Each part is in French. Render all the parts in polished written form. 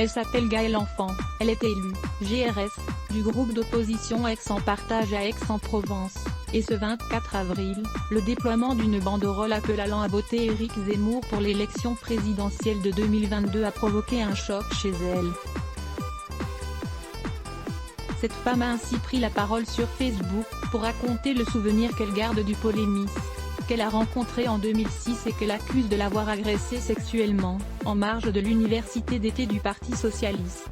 Elle s'appelle Gaëlle Enfant, elle est élue, GRS, du groupe d'opposition Aix en partage à Aix-en-Provence, et ce 24 avril, le déploiement d'une banderole appelant à voter Éric Zemmour pour l'élection présidentielle de 2022 a provoqué un choc chez elle. Cette femme a ainsi pris la parole sur Facebook, pour raconter le souvenir qu'elle garde du polémiste, qu'elle a rencontré en 2006 et qu'elle accuse de l'avoir agressé sexuellement, en marge de l'université d'été du Parti socialiste.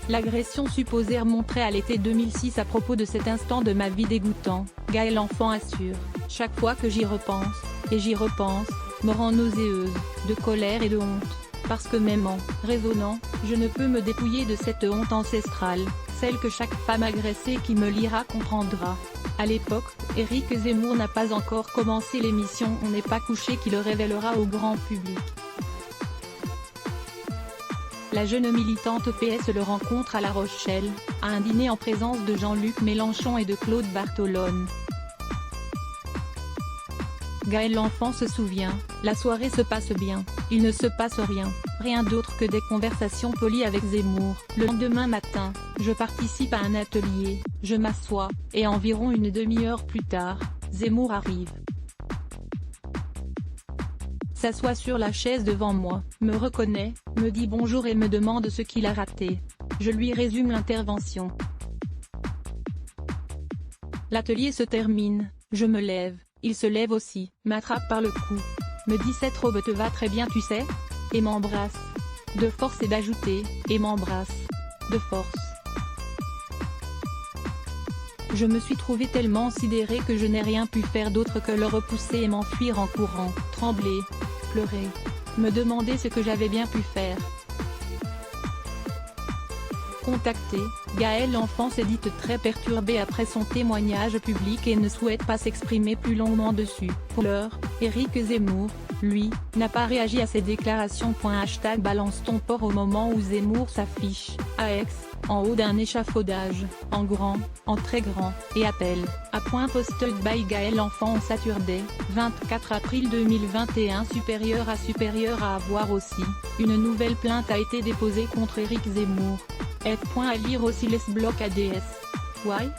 L'agression supposée remonterait à l'été 2006 à propos de cet instant de ma vie dégoûtant, Gaëlle Enfant assure, chaque fois que j'y repense, et j'y repense, me rend nauséeuse, de colère et de honte. Parce que même en raisonnant, je ne peux me dépouiller de cette honte ancestrale, celle que chaque femme agressée qui me lira comprendra. À l'époque, Éric Zemmour n'a pas encore commencé l'émission On n'est pas couché qui le révélera au grand public. La jeune militante PS le rencontre à La Rochelle, à un dîner en présence de Jean-Luc Mélenchon et de Claude Bartolone. Gaëlle Enfant se souvient, la soirée se passe bien, il ne se passe rien d'autre que des conversations polies avec Zemmour. Le lendemain matin, je participe à un atelier, je m'assois, et environ une demi-heure plus tard, Zemmour arrive. S'assoit sur la chaise devant moi, me reconnaît, me dit bonjour et me demande ce qu'il a raté. Je lui résume l'intervention. L'atelier se termine, je me lève. Il se lève aussi, m'attrape par le cou, me dit cette robe te va très bien tu sais, et m'embrasse. De force et d'ajouter, et m'embrasse. De force. Je me suis trouvée tellement sidérée que je n'ai rien pu faire d'autre que le repousser et m'enfuir en courant, trembler, pleurer, me demander ce que j'avais bien pu faire. Contactée, Gaëlle Enfant s'est dite très perturbée après son témoignage public et ne souhaite pas s'exprimer plus longuement dessus. Pour l'heure, Éric Zemmour, lui, n'a pas réagi à ces déclarations. #balance ton porc au moment où Zemmour s'affiche, à Aix, en haut d'un échafaudage, en grand, en très grand, et appelle, à point posted by Gaëlle Enfant en Saturday, 24 avril 2021. Supérieur à voir aussi, une nouvelle plainte a été déposée contre Éric Zemmour. F. À lire aussi les blocs ADS. Why?